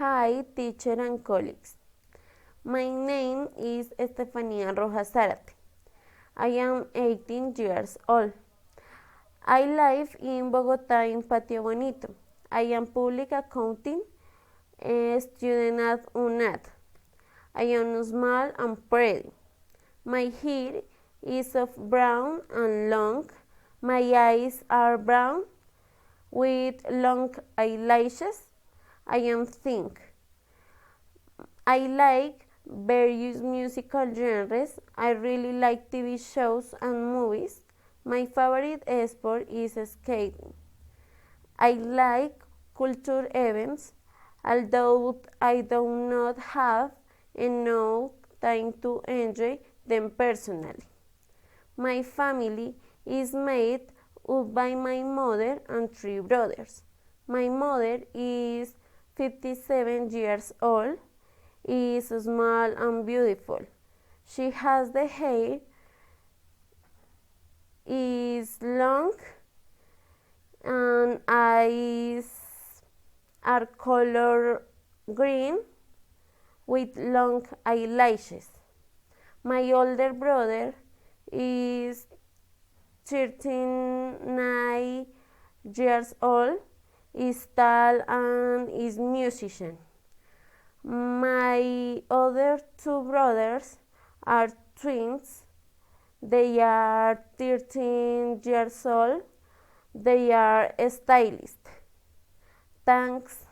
Hi, teacher and colleagues. My name is Estefania Rojas. I am 18 years old. I live in Bogotá in Patio Bonito. I am public accounting student at UNAD. I am small and pretty. My hair is of brown and long. My eyes are brown with long eyelashes. I am thin. I like various musical genres. I really like TV shows and movies. My favorite sport is skating. I like culture events, although I do not have enough time to enjoy them personally. My family is made up by my mother and 3 brothers. My mother is 57 years old, is small and beautiful. She has the hair is long and eyes are color green with long eyelashes. My older brother is 39 years old, is tall and is musician. My other 2 brothers are twins. They are 13 years old. They are stylists. Thanks.